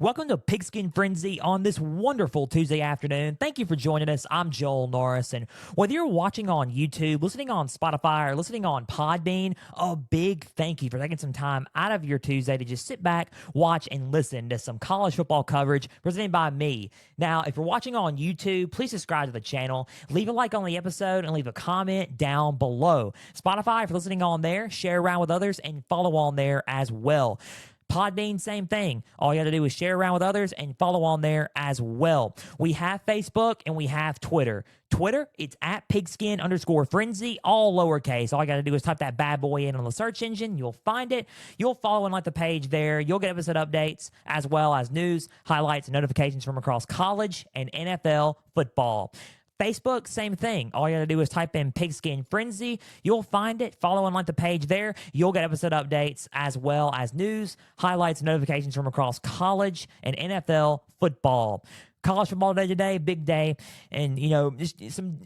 Welcome to Pigskin Frenzy on this wonderful Tuesday afternoon. Thank you for joining us. I'm Joel Norris, and whether you're watching on YouTube, listening on Spotify, or listening on Podbean, a big thank you for taking some time out of your Tuesday to just sit back, watch, and listen to some college football coverage presented by me. Now, if you're watching on YouTube, please subscribe to the channel, leave a like on the episode, and leave a comment down below. Spotify, if you're listening on there, share around with others, and follow on there as well. Podbean, same thing. All you got to do is share around with others and follow on there as well. We have Facebook and we have Twitter. Twitter, it's at pigskin_frenzy, all lowercase. All you got to do is type that bad boy in on the search engine. You'll find it. You'll follow and like the page there. You'll get episode updates as well as news, highlights, and notifications from across college and NFL football. Facebook, same thing. All you got to do is type in Pigskin Frenzy. You'll find it. Follow and like the page there. You'll get episode updates as well as news, highlights, and notifications from across college and NFL football. College football day today, big day. And, just some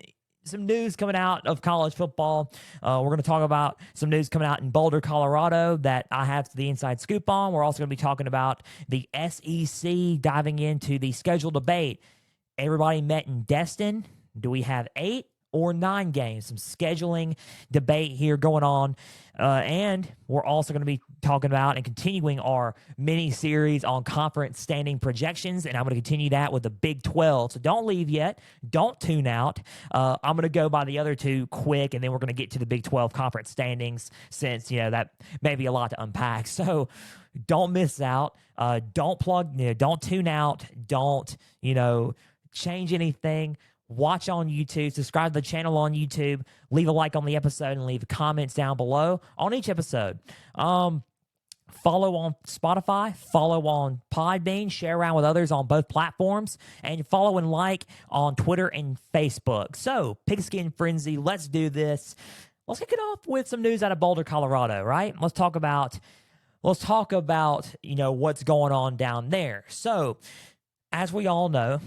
news coming out of college football. We're going to talk about some news coming out in Boulder, Colorado that I have the inside scoop on. We're also going to be talking about the SEC, diving into the schedule debate. Everybody met in Destin. Do we have 8 or 9 games? Some scheduling debate here going on. And we're also going to be talking about and continuing our mini-series on conference standing projections, and I'm going to continue that with the Big 12. So don't leave yet. Don't tune out. I'm going to go by the other two quick, and then we're going to get to the Big 12 conference standings since, that may be a lot to unpack. So don't miss out. Don't tune out. Don't, change anything. Watch on YouTube, subscribe to the channel on YouTube, leave a like on the episode, and leave comments down below on each episode. Follow on Spotify, follow on Podbean, share around with others on both platforms, and follow and like on Twitter and Facebook. So, Pigskin Frenzy, let's do this. Let's kick it off with some news out of Boulder, Colorado, right? Let's talk about what's going on down there. So, as we all know,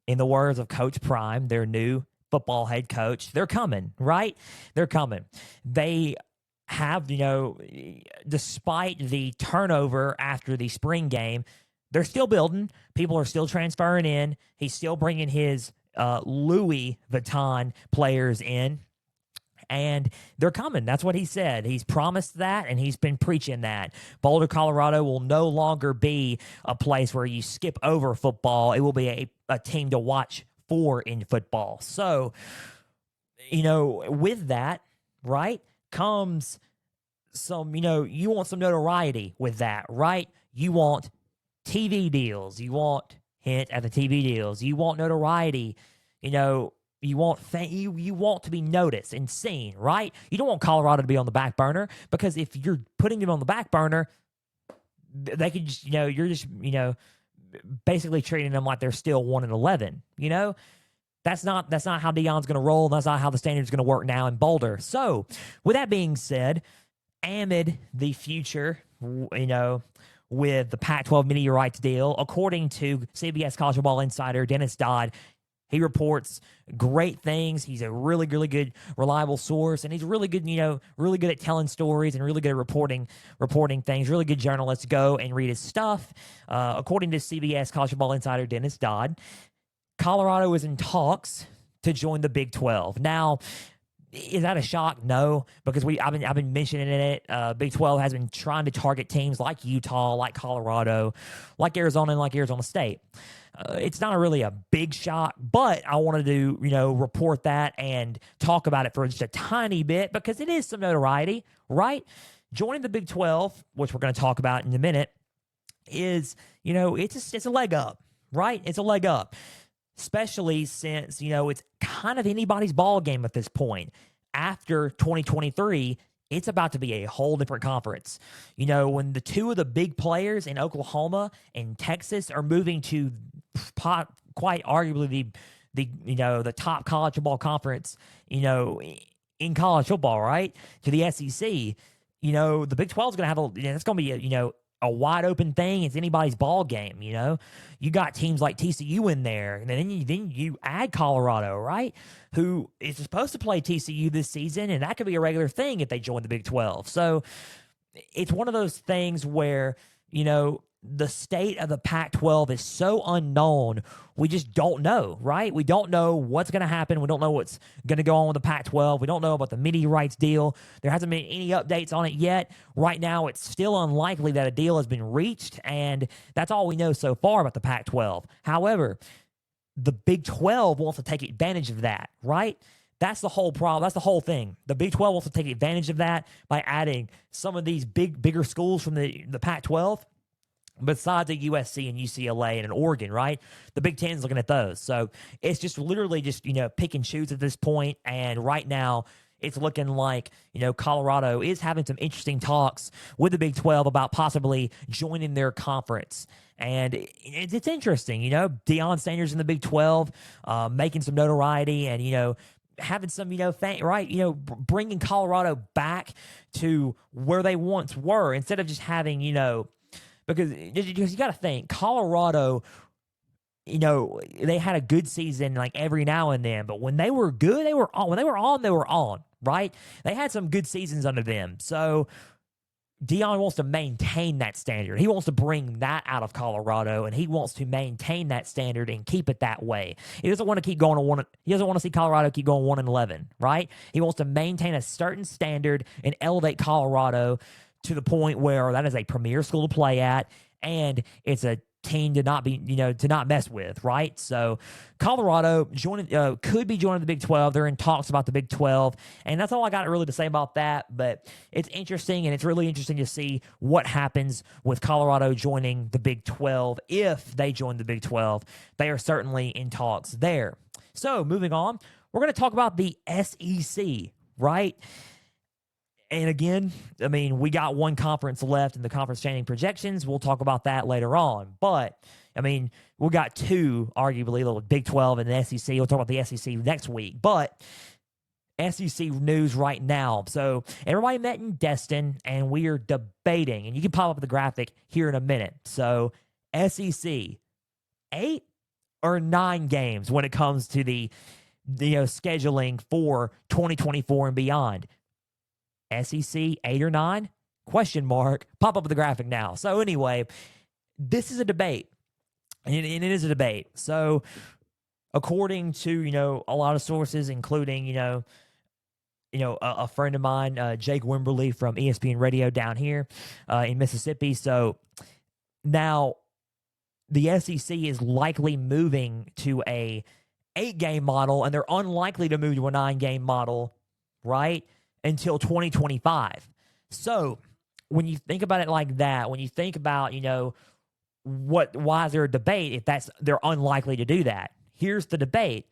in the words of Coach Prime, their new football head coach, they're coming, right? They're coming. They have, despite the turnover after the spring game, they're still building. People are still transferring in. He's still bringing his Louis Vuitton players in. And they're coming. That's what he said. He's promised that, and he's been preaching that. Boulder, Colorado will no longer be a place where you skip over football. It will be a team to watch for in football. So, with that, right, comes some, you want some notoriety with that, right? You want TV deals. You want, hint at the TV deals. You want notoriety, You want you want to be noticed and seen, right? You don't want Colorado to be on the back burner, because if you're putting them on the back burner, they could just, you're just, basically treating them like they're still 1-11. That's not how Deion's going to roll. And that's not how the standard's going to work now in Boulder. So, with that being said, amid the future, with the Pac-12 media rights deal, according to CBS College Football Insider Dennis Dodd, he reports great things. He's a really, really good, reliable source, and he's really good, really good at telling stories and really good at reporting things. Really good journalist. Go and read his stuff. According to CBS College Football Insider Dennis Dodd, Colorado is in talks to join the Big 12. Now, is that a shock? No, because I've been mentioning it. Big 12 has been trying to target teams like Utah, like Colorado, like Arizona, and like Arizona State. It's not really a big shock, but I wanted to, report that and talk about it for just a tiny bit, because it is some notoriety, right? Joining the Big 12, which we're going to talk about in a minute, is, it's a leg up, right? It's a leg up, especially since, it's kind of anybody's ball game at this point. After 2023, it's about to be a whole different conference. When the two of the big players in Oklahoma and Texas are moving to quite arguably the top college football conference, in college football, right, to the SEC, the Big 12 is going to have it's going to be a wide open thing. It's anybody's ball game. You got teams like TCU in there, and then you add Colorado, right, who is supposed to play TCU this season, and that could be a regular thing if they join the Big 12. So it's one of those things where the state of the Pac-12 is so unknown. We just don't know, right? We don't know what's going to happen. We don't know what's going to go on with the Pac-12. We don't know about the media rights deal. There hasn't been any updates on it yet. Right now, it's still unlikely that a deal has been reached, and that's all we know so far about the Pac-12. However, the Big 12 wants to take advantage of that, right? That's the whole problem. That's the whole thing. The Big 12 wants to take advantage of that by adding some of these bigger schools from the Pac-12. Besides a USC and UCLA and an Oregon, right? The Big Ten's looking at those. So it's just literally just, pick and choose at this point. And right now, it's looking like, Colorado is having some interesting talks with the Big 12 about possibly joining their conference. And it's interesting, Deion Sanders in the Big 12, making some notoriety and, having some, bringing Colorado back to where they once were instead of just having, because you got to think, Colorado, they had a good season like every now and then, but when they were good, they were on. When they were on, right? They had some good seasons under them. So Deion wants to maintain that standard. He wants to bring that out of Colorado, and he wants to maintain that standard and keep it that way. He doesn't want to keep going to one. He doesn't want to see Colorado keep going 1-11, right? He wants to maintain a certain standard and elevate Colorado to the point where that is a premier school to play at, and it's a team to not be, to not mess with, right? So Colorado could be joining the Big 12. They're in talks about the Big 12, and that's all I got really to say about that. But it's interesting, and it's really interesting to see what happens with Colorado joining the Big 12. If they join the Big 12, they are certainly in talks there. So moving on, we're going to talk about the SEC, right? And again, we got one conference left in the conference standing projections. We'll talk about that later on. But, we got two, arguably, the Big 12 and the SEC. We'll talk about the SEC next week. But SEC news right now. So everybody met in Destin, and we are debating. And you can pop up the graphic here in a minute. So SEC, 8 or 9 games when it comes to the scheduling for 2024 and beyond. SEC 8 or 9? Question mark. Pop up the graphic now. So anyway, this is a debate, and it is a debate. So according to a lot of sources, including a friend of mine, Jake Wimberly from ESPN Radio down here in Mississippi. So now the SEC is likely moving to a 8-game model, and they're unlikely to move to a 9-game model, right? Until 2025. So when you think about it like that, when you think about, why is there a debate if they're unlikely to do that? Here's the debate.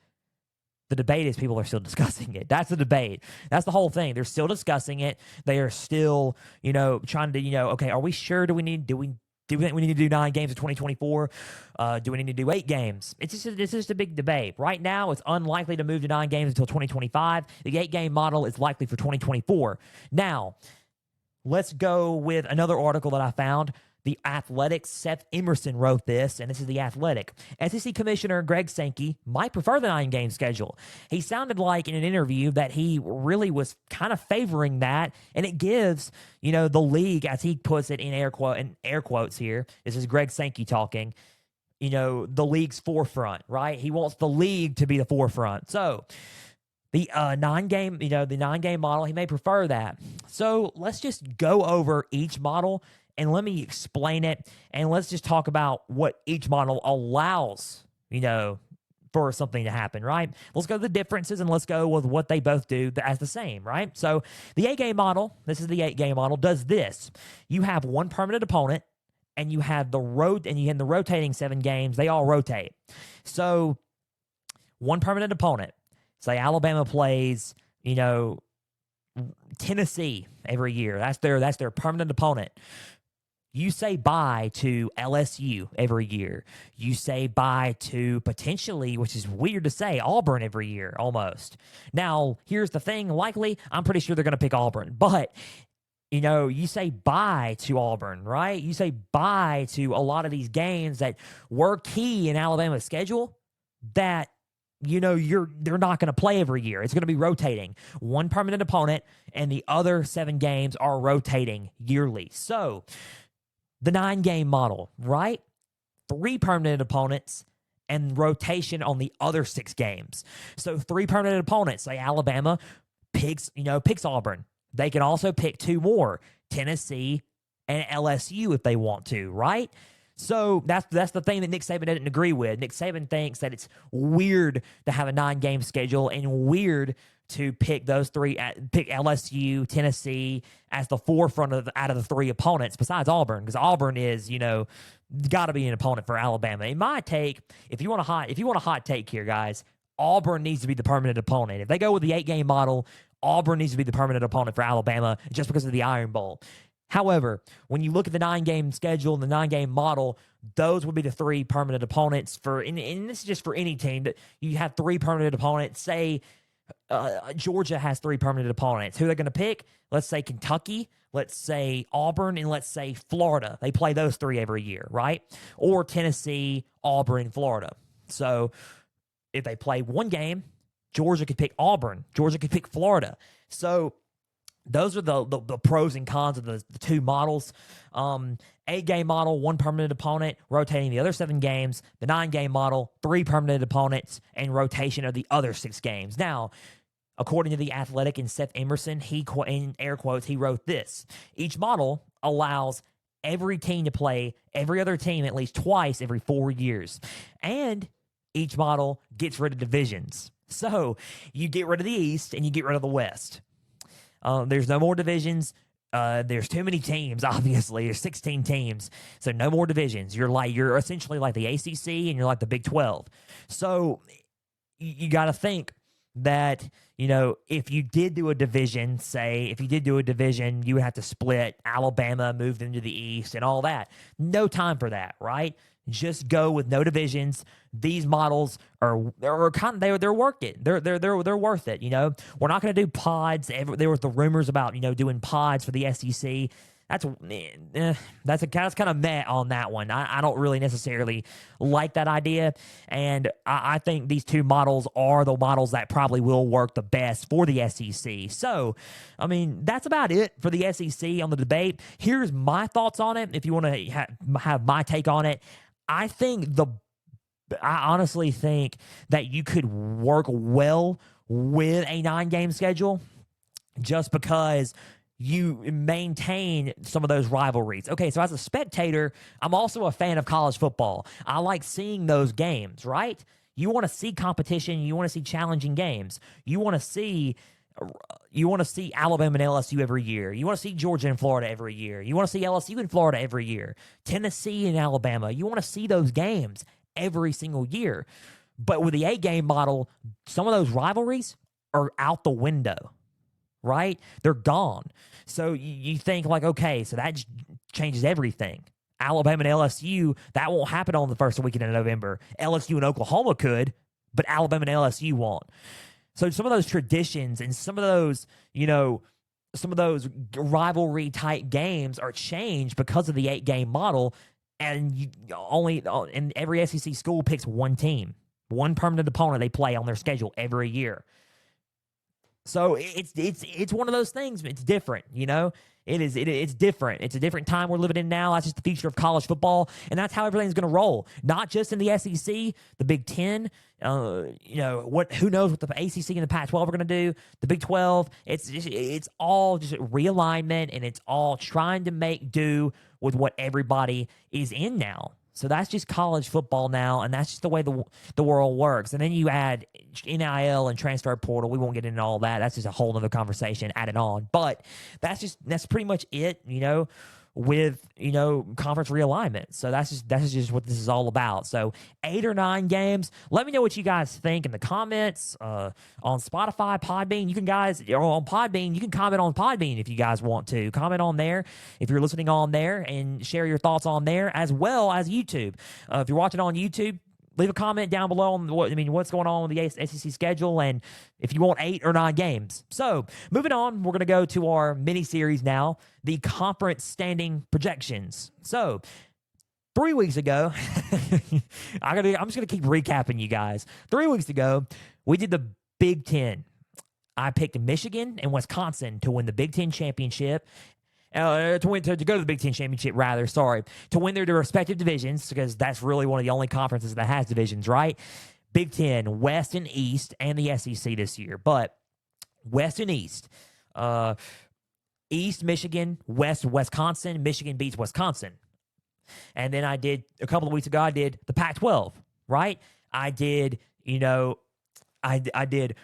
The debate is people are still discussing it. That's the debate. That's the whole thing. They're still discussing it. They are still, trying to, okay, are we sure? Do we think we need to do 9 games in 2024? Do we need to do 8 games? It's just a big debate. Right now, it's unlikely to move to 9 games until 2025. The 8-game model is likely for 2024. Now, let's go with another article that I found. The Athletic's Seth Emerson wrote this, and this is The Athletic. SEC Commissioner Greg Sankey might prefer the 9-game schedule. He sounded like in an interview that he really was kind of favoring that, and it gives, the league, as he puts it in air quotes here, this is Greg Sankey talking, the league's forefront, right? He wants the league to be the forefront. So the 9-game model, he may prefer that. So let's just go over each model and let me explain it, and let's just talk about what each model allows, for something to happen, right? Let's go to the differences, and let's go with what they both do as the same, right? So the 8-game model, this is the 8-game model, does this. You have one permanent opponent, and you have the rotating 7 games. They all rotate. So one permanent opponent. Say Alabama plays, Tennessee every year. That's their permanent opponent. You say bye to LSU every year. You say bye to potentially, which is weird to say, Auburn every year almost. Now, here's the thing. Likely, I'm pretty sure they're going to pick Auburn. But, you say bye to Auburn, right? You say bye to a lot of these games that were key in Alabama's schedule that, they're not going to play every year. It's going to be rotating. One permanent opponent, and the other 7 games are rotating yearly. So the 9-game model, right? 3 permanent opponents and rotation on the other 6 games. So 3 permanent opponents, say Alabama picks Auburn. They can also pick 2 more, Tennessee and LSU if they want to, right? So that's the thing that Nick Saban didn't agree with. Nick Saban thinks that it's weird to have a 9-game schedule and weird to pick those 3, pick LSU, Tennessee as the forefront out of the 3 opponents besides Auburn, because Auburn is, got to be an opponent for Alabama. In my take, if you want a hot take here, guys, Auburn needs to be the permanent opponent. If they go with the 8-game model, Auburn needs to be the permanent opponent for Alabama just because of the Iron Bowl. However, when you look at the 9-game schedule and the 9-game model, those would be the 3 permanent opponents and this is just for any team. That you have 3 permanent opponents. Say Georgia has 3 permanent opponents. Who are they going to pick? Let's say Kentucky, let's say Auburn, and let's say Florida. They play those 3 every year, right? Or Tennessee, Auburn, Florida. So if they play one game, Georgia could pick Auburn. Georgia could pick Florida. So those are the pros and cons of the 2 models. 8-game model, 1 permanent opponent, rotating the other 7 games. The 9-game model, 3 permanent opponents, and rotation of the other 6 games. Now, according to The Athletic and Seth Emerson, in air quotes, he wrote this: each model allows every team to play every other team at least twice every 4 years. And each model gets rid of divisions. So you get rid of the East and you get rid of the West. There's no more divisions. There's too many teams, obviously. There's 16 teams, so no more divisions. You're essentially like the ACC and you're like the Big 12. So you got to think that, if you did do a division, you would have to split Alabama, move them to the East and all that. No time for that, right? Just go with no divisions. These models are kind of they're worth it. They're worth it. We're not going to do pods. There was the rumors about doing pods for the SEC. That's kind of meh on that one. I don't really necessarily like that idea, and I think these 2 models are the models that probably will work the best for the SEC. So, that's about it for the SEC on the debate. Here's my thoughts on it. If you want to have my take on it, I honestly think that you could work well with a 9-game schedule just because you maintain some of those rivalries. Okay, so as a spectator, I'm also a fan of college football. I like seeing those games, right? You want to see competition. You want to see challenging games. You want to see Alabama and LSU every year. You want to see Georgia and Florida every year. You want to see LSU and Florida every year. Tennessee and Alabama. You want to see those games every single year. But with the 8-game model, some of those rivalries are out the window, right? They're gone. So you think like, okay, so that changes everything. Alabama and LSU, that won't happen on the first weekend of November. LSU and Oklahoma could, but Alabama and LSU won't. So some of those traditions and some of those rivalry type games are changed because of the 8-game model, and and every SEC school picks 1 team, 1 permanent opponent they play on their schedule every year. So it's one of those things. It's different, It's different. It's a different time we're living in now. That's just the future of college football, and that's how everything's going to roll. Not just in the SEC, the Big Ten. Who knows what the ACC and the Pac-12 are going to do? The Big 12. It's all just realignment, and it's all trying to make do with what everybody is in now. So that's just college football now, and that's just the way the world works. And then you add NIL and transfer portal. We won't get into all that. That's just a whole other conversation added on. But that's pretty much it, with conference realignment. So that's just what this is all about. So 8 or 9 games. Let me know what you guys think in the comments on Spotify, Podbean. You can on Podbean. You can comment on Podbean if you guys want to comment on there if you're listening on there, and share your thoughts on there, as well as YouTube. If you're watching on YouTube, leave a comment down below on what's going on with the SEC schedule, and if you want 8 or 9 games. So moving on, we're going to go to our mini series now, the conference standing projections. So 3 weeks ago, I'm just going to keep recapping you guys. 3 weeks ago, we did the Big Ten. I picked Michigan and Wisconsin to win the Big Ten championship. to go to the Big Ten championship, rather, sorry, to win their respective divisions, because that's really one of the only conferences that has divisions, right? Big Ten, West and East, and the SEC this year. But West and East, East, Michigan, West, Wisconsin. Michigan beats Wisconsin. And then I did, a couple of weeks ago, I did the Pac-12, right? I did, I did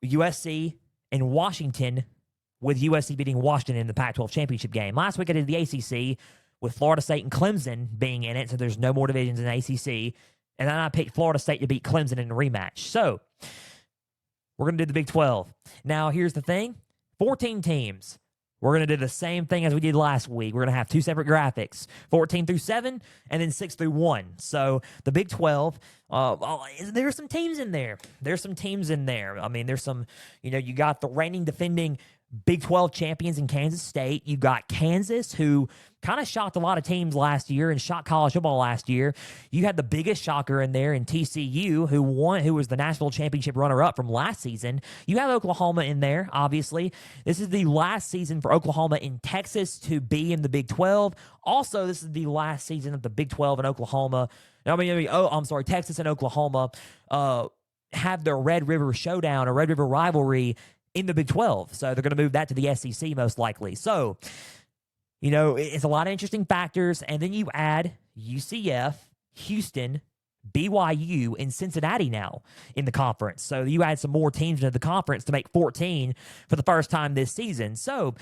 USC and Washington, with USC beating Washington in the Pac-12 championship game. Last week I did the ACC with Florida State and Clemson being in it, so there's no more divisions in the ACC. And then I picked Florida State to beat Clemson in a rematch. So we're going to do the Big 12. Now, here's the thing. 14 teams. We're going to do the same thing as we did last week. We're going to have two separate graphics, 14 through 7 and then 6 through 1. So the Big 12, there's some teams in there. There's some teams in there. I mean, there's some, you got the reigning defending Big 12 champions in Kansas State. You got Kansas, who kind of shocked a lot of teams last year and shocked college football last year. You had the biggest shocker in there in TCU, who was the national championship runner-up from last season. You have Oklahoma in there, obviously. This is the last season for Oklahoma in Texas to be in the Big 12. Also, this is the last season of the Big 12 in Oklahoma. Texas and Oklahoma have their Red River Showdown or Red River rivalry in the Big 12. So they're going to move that to the SEC most likely. So, it's a lot of interesting factors. And then you add UCF, Houston, BYU, and Cincinnati now in the conference. So you add some more teams into the conference to make 14 for the first time this season. So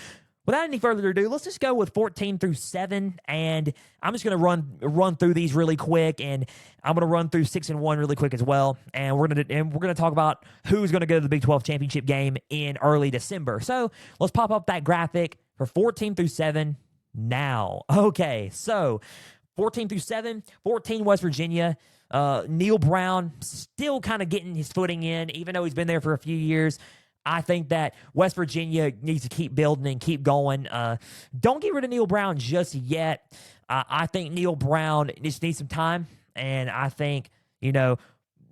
without any further ado, let's just go with 14 through 7, and I'm just going to run through these really quick, and I'm going to run through 6 and 1 really quick as well, and we're going to talk about who's going to go to the Big 12 championship game in early December. So let's pop up that graphic for 14 through 7 now. Okay, so 14 through 7, 14 West Virginia. Neil Brown still kind of getting his footing in, even though he's been there for a few years. I think that West Virginia needs to keep building and keep going. Don't get rid of Neil Brown just yet. I think Neil Brown just needs some time, and I think no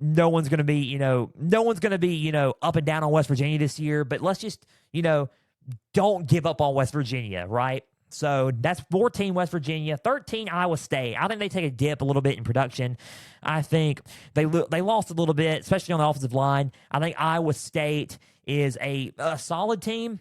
one's going to be up and down on West Virginia this year. But let's just don't give up on West Virginia, right? So that's 14 West Virginia, 13 Iowa State. I think they take a dip a little bit in production. I think they lost a little bit, especially on the offensive line. I think Iowa State is a solid team.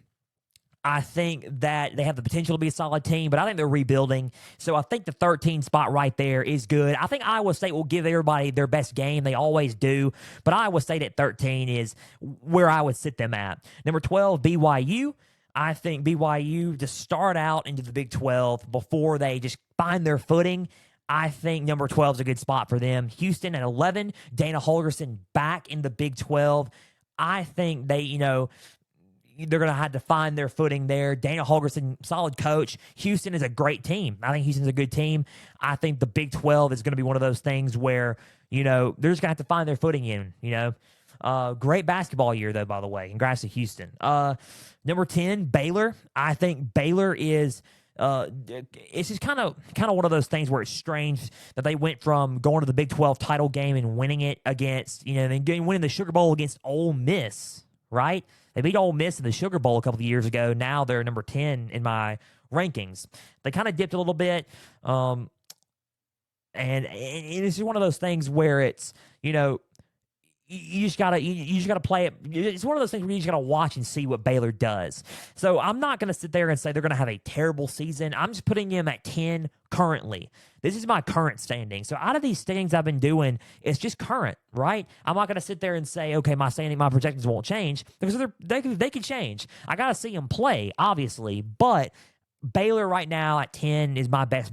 I think that they have the potential to be a solid team, but I think they're rebuilding. So I think the 13 spot right there is good. I think Iowa State will give everybody their best game. They always do. But Iowa State at 13 is where I would sit them at. Number 12, BYU. I think BYU to start out into the Big 12 before they just find their footing. I think number 12 is a good spot for them. Houston at 11, Dana Holgorsen back in the Big 12. I think they're going to have to find their footing there. Dana Holgorsen, solid coach. Houston is a great team. I think Houston's a good team. I think the Big 12 is going to be one of those things where, they're just going to have to find their footing in, Great basketball year, though, by the way. Congrats to Houston. Number 10, Baylor. I think Baylor is it's just kind of one of those things where it's strange that they went from going to the Big 12 title game and winning it against, then winning the Sugar Bowl against Ole Miss, right? They beat Ole Miss in the Sugar Bowl a couple of years ago. Now they're number 10 in my rankings. They kind of dipped a little bit, and it's just one of those things where it's, you just gotta play it. It's one of those things where you just gotta watch and see what Baylor does. So I'm not gonna sit there and say they're gonna have a terrible season. I'm just putting them at 10 currently. This is my current standing. So out of these standings I've been doing, it's just current, right? I'm not gonna sit there and say, okay, my projections won't change, because they could change. I gotta see them play, obviously, but Baylor right now at 10 is my best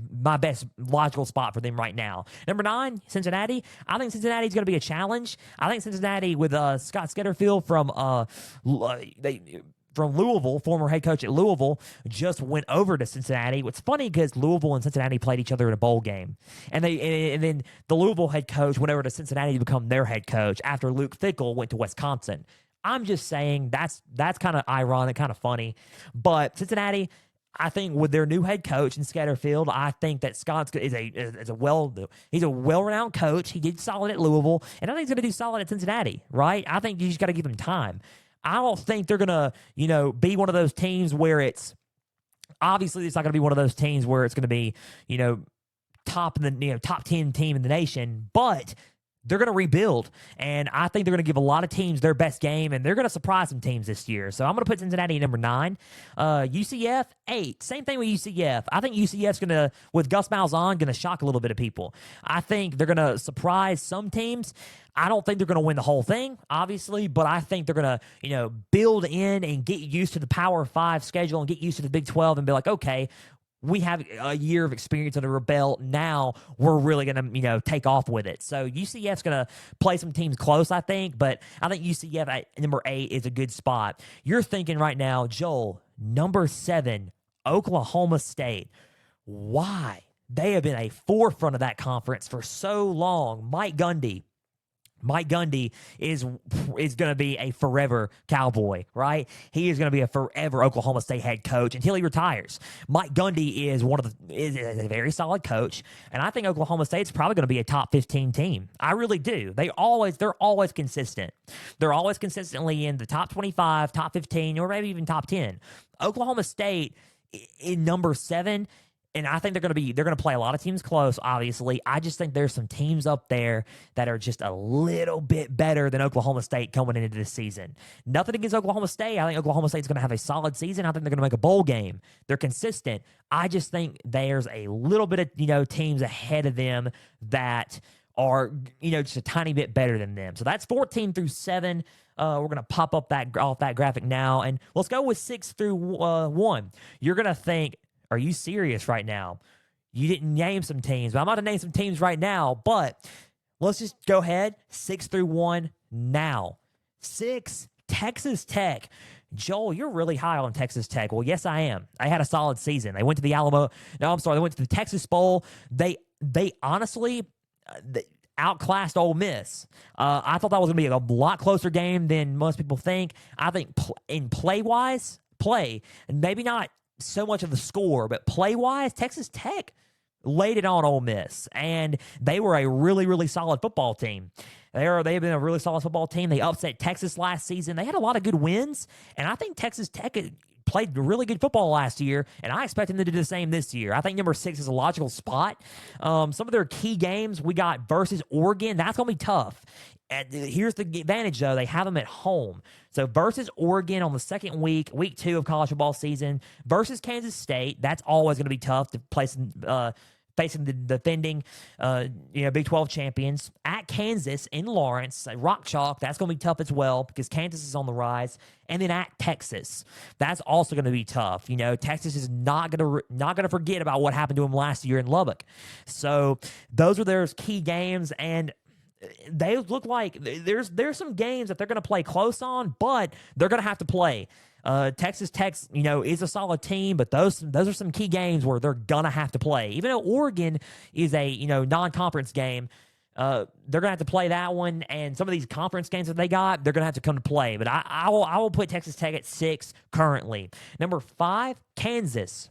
logical spot for them right now. Number 9, Cincinnati. I think Cincinnati's going to be a challenge. I think Cincinnati with Scott Satterfield from Louisville, former head coach at Louisville, just went over to Cincinnati. What's funny because Louisville and Cincinnati played each other in a bowl game, and then the Louisville head coach went over to Cincinnati to become their head coach after Luke Fickell went to Wisconsin. I'm just saying that's kind of ironic, kind of funny, but Cincinnati, I think with their new head coach in Satterfield, I think that Scott is a well-renowned coach. He did solid at Louisville, and I think he's going to do solid at Cincinnati, right? I think you just got to give him time. I don't think they're going to, be one of those teams where it's, Obviously, it's not going to be one of those teams where it's going to be, you know, top 10 team in the nation, but they're going to rebuild, and I think they're going to give a lot of teams their best game, and they're going to surprise some teams this year. So I'm going to put Cincinnati at number 9. UCF 8. Same thing with UCF. I think UCF's going to, with Gus Malzahn, going to shock a little bit of people. I think they're going to surprise some teams. I don't think they're going to win the whole thing, obviously, but I think they're going to, build in and get used to the Power 5 schedule and get used to the Big 12 and be like, okay, we have a year of experience under our belt. Now we're really going to, take off with it. So UCF's going to play some teams close, I think, but I think UCF at number 8 is a good spot. You're thinking right now, Joel, number 7, Oklahoma State. Why? They have been a forefront of that conference for so long. Mike Gundy is going to be a forever Cowboy, right? He is going to be a forever Oklahoma State head coach until he retires. Mike Gundy is is a very solid coach, and I think Oklahoma State's probably going to be a top 15 team. I really do. They're always consistent. They're always consistently in the top 25, top 15, or maybe even top 10. Oklahoma State in number 7. And I think they're going to play a lot of teams close, obviously. I just think there's some teams up there that are just a little bit better than Oklahoma State coming into this season. Nothing against Oklahoma State. I think Oklahoma State's going to have a solid season. I think they're going to make a bowl game. They're consistent. I just think there's a little bit of, teams ahead of them that are, just a tiny bit better than them. So that's 14 through 7. We're going to pop up off that graphic now. And let's go with 6 through 1. You're going to think, are you serious right now? You didn't name some teams, but I'm about to name some teams right now, but let's just go ahead. 6 through 1 now. 6, Texas Tech. Joel, you're really high on Texas Tech. Well, yes, I am. I had a solid season. They went to the they went to the Texas Bowl. They honestly outclassed Ole Miss. I thought that was going to be a lot closer game than most people think. I think in play-wise, and maybe not so much of the score, but play-wise, Texas Tech laid it on Ole Miss, and they were a really, really solid football team. They have been a really solid football team. They upset Texas last season. They had a lot of good wins, and I think Texas Tech played really good football last year, and I expect them to do the same this year. I think number 6 is a logical spot. Some of their key games we got versus Oregon. That's going to be tough. And here's the advantage, though. They have them at home. So versus Oregon on the second week 2 of college football season, versus Kansas State, that's always going to be tough to place facing the defending Big 12 champions. At Kansas in Lawrence, Rock Chalk, that's going to be tough as well because Kansas is on the rise. And then at Texas, that's also going to be tough. Texas is not going to forget about what happened to them last year in Lubbock. So those are their key games, and they look like there's some games that they're going to play close on, but they're going to have to play. Texas Tech, is a solid team, but those are some key games where they're going to have to play. Even though Oregon is a, non-conference game, they're going to have to play that one, and some of these conference games that they got, they're going to have to come to play. But I will put Texas Tech at 6 currently. Number 5, Kansas.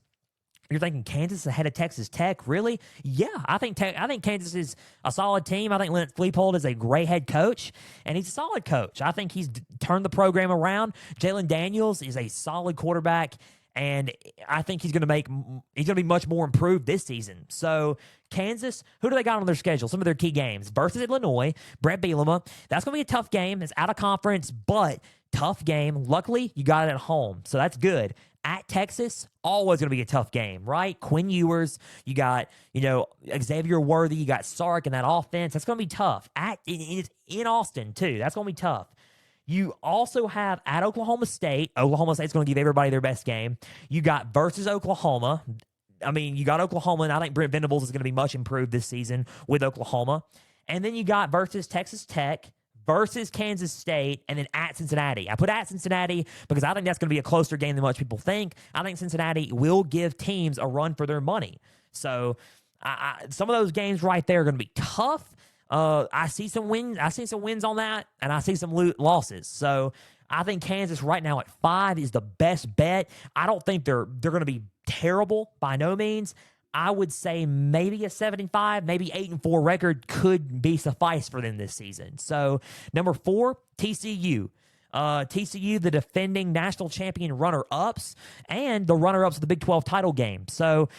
You're thinking Kansas ahead of Texas Tech? Really? Yeah, I think Kansas is a solid team. I think Lance Leipold is a great head coach, and he's a solid coach. I think he's turned the program around. Jalen Daniels is a solid quarterback, and I think he's going to be much more improved this season. So Kansas, who do they got on their schedule? Some of their key games versus Illinois, Brett Bielema. That's going to be a tough game. It's out of conference, but tough game. Luckily, you got it at home, so that's good. At Texas, always going to be a tough game, right? Quinn Ewers, you got, Xavier Worthy, you got Sark in that offense. That's going to be tough. It's in Austin, too. That's going to be tough. You also have at Oklahoma State. Oklahoma State's going to give everybody their best game. You got versus Oklahoma. You got Oklahoma, and I think Brent Venables is going to be much improved this season with Oklahoma. And then you got versus Texas Tech, versus Kansas State, and then at Cincinnati. I put at Cincinnati because I think that's going to be a closer game than much people think. I think Cincinnati will give teams a run for their money. So some of those games right there are going to be tough. I see some wins. I see some wins on that, and I see some losses. So I think Kansas right now at 5 is the best bet. I don't think they're going to be terrible by no means. I would say maybe a 7-5, maybe 8-4 record could be suffice for them this season. So number 4, TCU. TCU, the defending national champion runner-ups, and the runner-ups of the Big 12 title game. So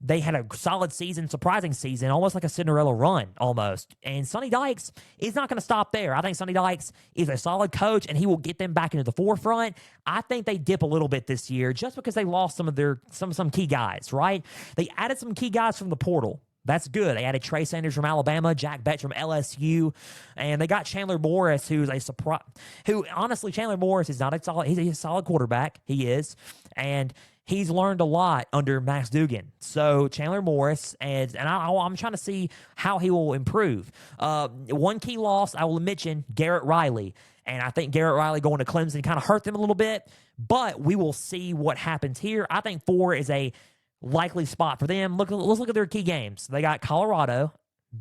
they had a solid season, surprising season, almost like a Cinderella run, almost. And Sonny Dykes is not going to stop there. I think Sonny Dykes is a solid coach, and he will get them back into the forefront. I think they dip a little bit this year just because they lost some key guys, right? They added some key guys from the portal. That's good. They added Trey Sanders from Alabama, Jack Betts from LSU, and they got Chandler Morris, who's a surprise. Who honestly, Chandler Morris is not a solid. He's a solid quarterback. He is, and he's learned a lot under Max Duggan. So Chandler Morris, and I'm trying to see how he will improve. One key loss I will mention: Garrett Riley, and I think Garrett Riley going to Clemson kind of hurt them a little bit. But we will see what happens here. I think 4 is a likely spot for them. Let's look at their key games. They got Colorado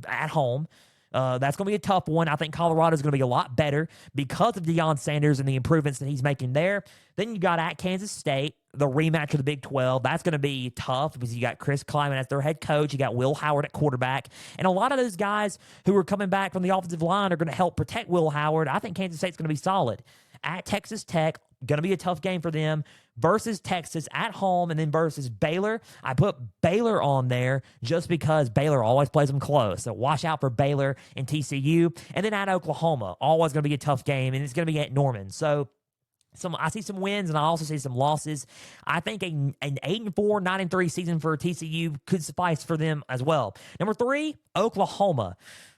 at home. That's going to be a tough one. I think Colorado is going to be a lot better because of Deion Sanders and the improvements that he's making there. Then you got at Kansas State, the rematch of the Big 12. That's going to be tough because you got Chris Kleiman as their head coach. You got Will Howard at quarterback. And a lot of those guys who are coming back from the offensive line are going to help protect Will Howard. I think Kansas State's going to be solid. At Texas Tech, going to be a tough game for them versus Texas at home, and then versus Baylor. I put Baylor on there just because Baylor always plays them close. So watch out for Baylor and TCU. And then at Oklahoma, always going to be a tough game, and it's going to be at Norman. So I see some wins, and I also see some losses. I think an 8-4, 9-3 season for TCU could suffice for them as well. Number 3, Oklahoma.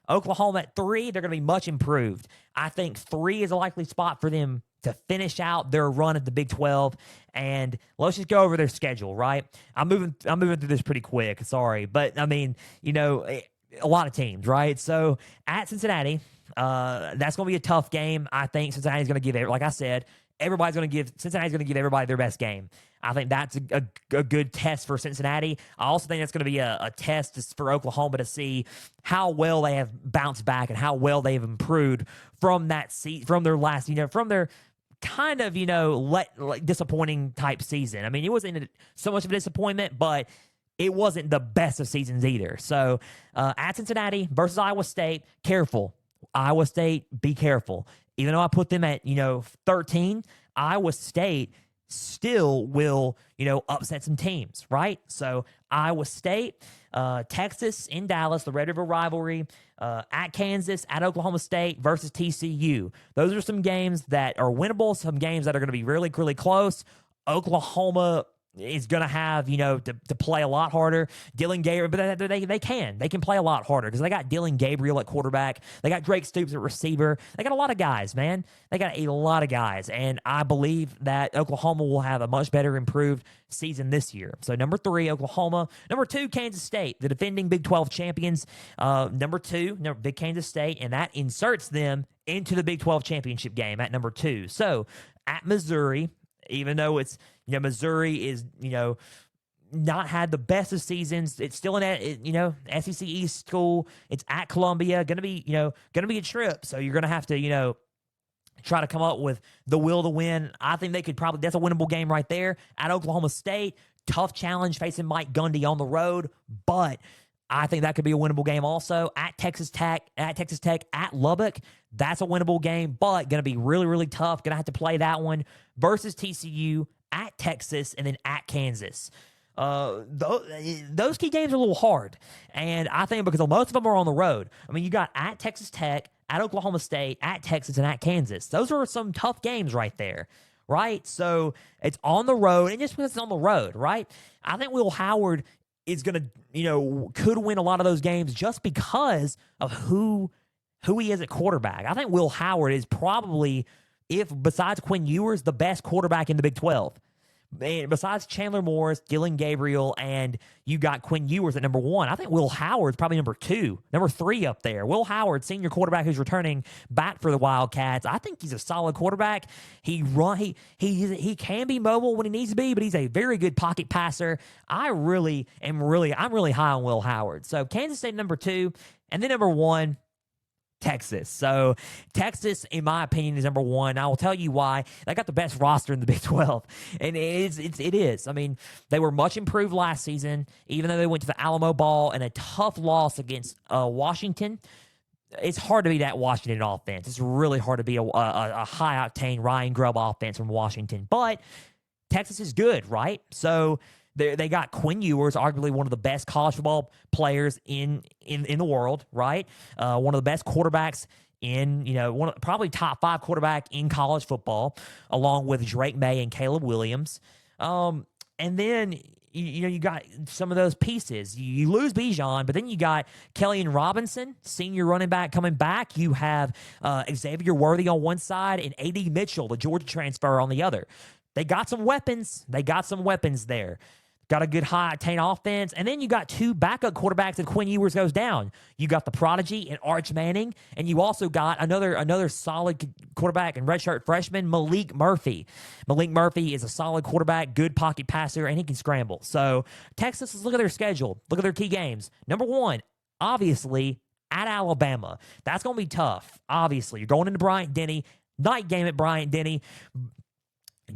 Oklahoma at 3, they're going to be much improved. I think 3 is a likely spot for them to finish out their run at the Big 12. And let's just go over their schedule, right? I'm moving through this pretty quick. Sorry. But, I mean, a lot of teams, right? So, at Cincinnati, that's going to be a tough game. I think Cincinnati's going to give it, like I said, Cincinnati's going to give everybody their best game. I think that's a good test for Cincinnati. I also think that's going to be a test for Oklahoma to see how well they have bounced back and how well they've improved from their last, from their kind of, like disappointing type season. I mean, it wasn't so much of a disappointment, but it wasn't the best of seasons either. So at Cincinnati versus Iowa State, careful. Iowa State, be careful. Even though I put them at, 13, Iowa State still will, upset some teams, right? So Iowa State, Texas in Dallas, the Red River rivalry, at Kansas, at Oklahoma State versus TCU. Those are some games that are winnable, some games that are going to be really, really close. Oklahoma is going to have, to play a lot harder. Dylan Gabriel, but they can play a lot harder because they got Dylan Gabriel at quarterback. They got Drake Stoops at receiver. They got a lot of guys, man. They got a lot of guys, and I believe that Oklahoma will have a much better improved season this year. So number 3, Oklahoma. Number 2, Kansas State, the defending Big 12 champions. Number 2, Big Kansas State, and that inserts them into the Big 12 championship game at number 2. So at Missouri, even though it's, Missouri is, not had the best of seasons. It's still an, SEC East school. It's at Columbia. Going to be a trip. So you're going to have to, try to come up with the will to win. I think they could that's a winnable game right there. At Oklahoma State, tough challenge facing Mike Gundy on the road, but I think that could be a winnable game also. At Texas Tech, at Lubbock, that's a winnable game, but going to be really, really tough. Going to have to play that one versus TCU, at Texas, and then at Kansas. Those key games are a little hard, and I think because most of them are on the road. I mean, you got at Texas Tech, at Oklahoma State, at Texas, and at Kansas. Those are some tough games right there, right? So it's on the road, and just because it's on the road, right? I think Will Howard is going to, could win a lot of those games just because of who he is at quarterback. I think Will Howard is probably, besides Quinn Ewers, the best quarterback in the Big 12. And besides Chandler Morris, Dylan Gabriel, and you got Quinn Ewers at number 1, I think Will Howard's probably number 2, number 3 up there. Will Howard, senior quarterback who's returning back for the Wildcats. I think he's a solid quarterback. He can be mobile when he needs to be, but he's a very good pocket passer. I'm really high on Will Howard. So Kansas State number 2, and then number 1. Texas. So Texas, in my opinion, is number 1. I will tell you why. They got the best roster in the Big 12, and it is. I mean, they were much improved last season, even though they went to the Alamo Bowl and a tough loss against Washington. it's hard to beat that Washington offense. It's really hard to be a high-octane Ryan Grubb offense from Washington. But Texas is good, right? So they got Quinn Ewers, arguably one of the best college football players in the world, right? One of the best quarterbacks in, probably top 5 quarterback in college football, along with Drake May and Caleb Williams. And then you got some of those pieces. You lose Bijan, but then you got Kellyan Robinson, senior running back, coming back. You have Xavier Worthy on one side and A.D. Mitchell, the Georgia transfer, on the other. They got some weapons. There. Got a good high-octane offense. And then you got 2 backup quarterbacks if Quinn Ewers goes down. You got the prodigy and Arch Manning, and you also got another solid quarterback and redshirt freshman, Malik Murphy. Malik Murphy is a solid quarterback, good pocket passer, and he can scramble. So Texas, let's look at their schedule. Look at their key games. Number 1, obviously, at Alabama. That's going to be tough, obviously. You're going into Bryant-Denny. Night game at Bryant-Denny.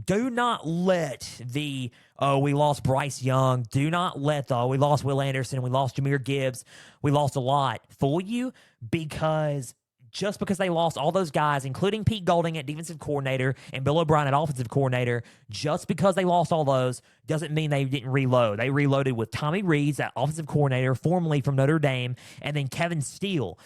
Do not let we lost Bryce Young. Do not let we lost Will Anderson. We lost Jahmyr Gibbs. We lost a lot fool you, because just because they lost all those guys, including Pete Golding at defensive coordinator and Bill O'Brien at offensive coordinator, just because they lost all those doesn't mean they didn't reload. They reloaded with Tommy Rees at offensive coordinator, formerly from Notre Dame, and then Kevin Steele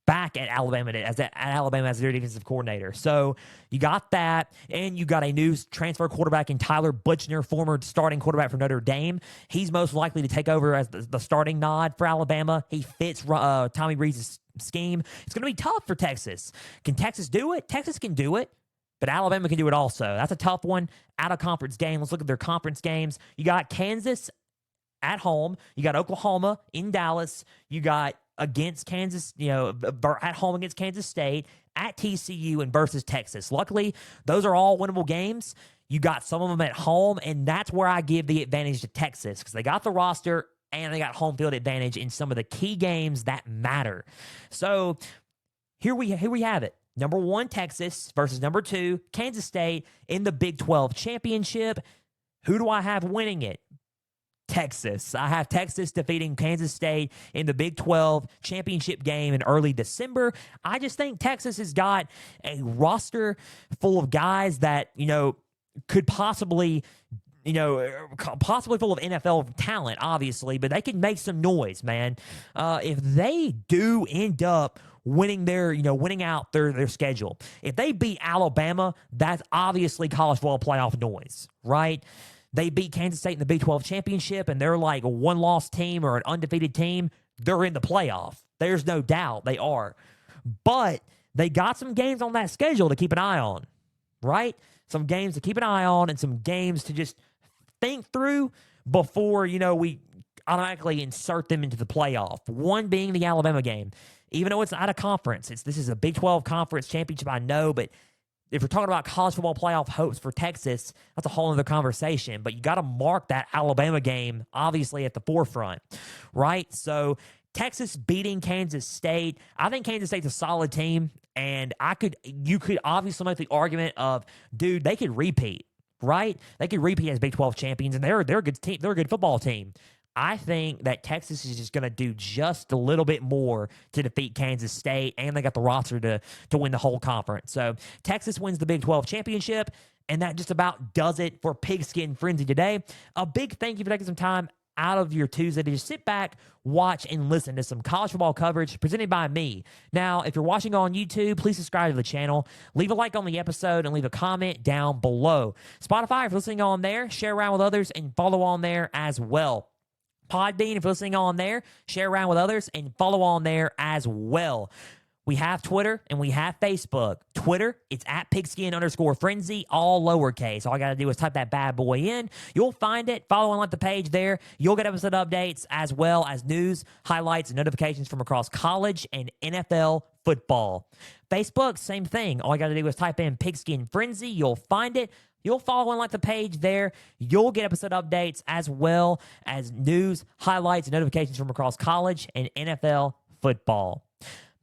back at Alabama as their defensive coordinator. So you got that, and you got a new transfer quarterback in Tyler Buchner, former starting quarterback for Notre Dame. He's most likely to take over as the starting nod for Alabama. He fits Tommy Rees' scheme. It's going to be tough for Texas. Can Texas do it? Texas can do it, but Alabama can do it also. That's a tough one. Out-of-conference game. Let's look at their conference games. You got Kansas at home. You got Oklahoma in Dallas. You got against Kansas, at home against Kansas State, at TCU, and versus Texas. Luckily, those are all winnable games. You got some of them at home, and that's where I give the advantage to Texas, because they got the roster and they got home field advantage in some of the key games that matter. So here we have it. Number 1, Texas versus number 2, Kansas State in the Big 12 championship. Who do I have winning it? Texas. I have Texas defeating Kansas State in the Big 12 championship game in early December. I just think Texas has got a roster full of guys that, could possibly full of NFL talent, obviously, but they can make some noise, man. If they do end up winning out their schedule, if they beat Alabama, that's obviously college football playoff noise, right? They beat Kansas State in the Big 12 championship, and they're like a one-loss team or an undefeated team. They're in the playoff. There's no doubt they are. But they got some games on that schedule to keep an eye on, right? Some games to keep an eye on and some games to just think through before, we automatically insert them into the playoff. One being the Alabama game. Even though it's out of conference, this is a Big 12 conference championship, I know, but if we're talking about college football playoff hopes for Texas, that's a whole other conversation. But you got to mark that Alabama game, obviously, at the forefront, right? So Texas beating Kansas State. I think Kansas State's a solid team, and you could obviously make the argument of, dude, they could repeat, right? They could repeat as Big 12 champions, and they're a good team. They're a good football team. I think that Texas is just going to do just a little bit more to defeat Kansas State, and they got the roster to win the whole conference. So Texas wins the Big 12 championship, and that just about does it for Pigskin Frenzy today. A big thank you for taking some time out of your Tuesday to just sit back, watch, and listen to some college football coverage presented by me. Now, if you're watching on YouTube, please subscribe to the channel, leave a like on the episode, and leave a comment down below. Spotify, if you're listening on there, share around with others, and follow on there as well. Podbean, if you're listening on there, share around with others and follow on there as well. We have Twitter and we have Facebook. Twitter, it's at pigskin_frenzy, all lowercase. All I got to do is type that bad boy in. You'll find it. Follow and like the page there. You'll get episode updates as well as news, highlights, and notifications from across college and NFL football. Facebook, same thing. All I got to do is type in Pigskin Frenzy. You'll find it. You'll follow and like the page there. You'll get episode updates as well as news, highlights, and notifications from across college and NFL football.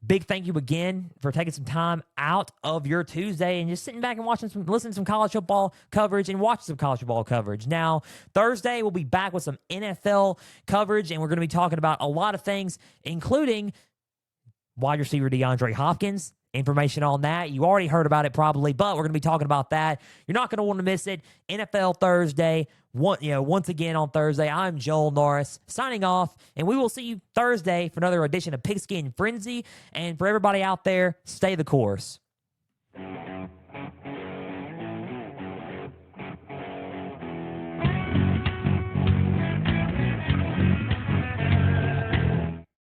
Big thank you again for taking some time out of your Tuesday and just sitting back and listening to some college football coverage and watching some college football coverage. Now, Thursday, we'll be back with some NFL coverage, and we're going to be talking about a lot of things, including wide receiver DeAndre Hopkins. Information on that. You already heard about it probably, but we're going to be talking about that. You're not going to want to miss it. NFL Thursday. Once again on Thursday, I'm Joel Norris signing off, and we will see you Thursday for another edition of Pigskin Frenzy. And for everybody out there, stay the course.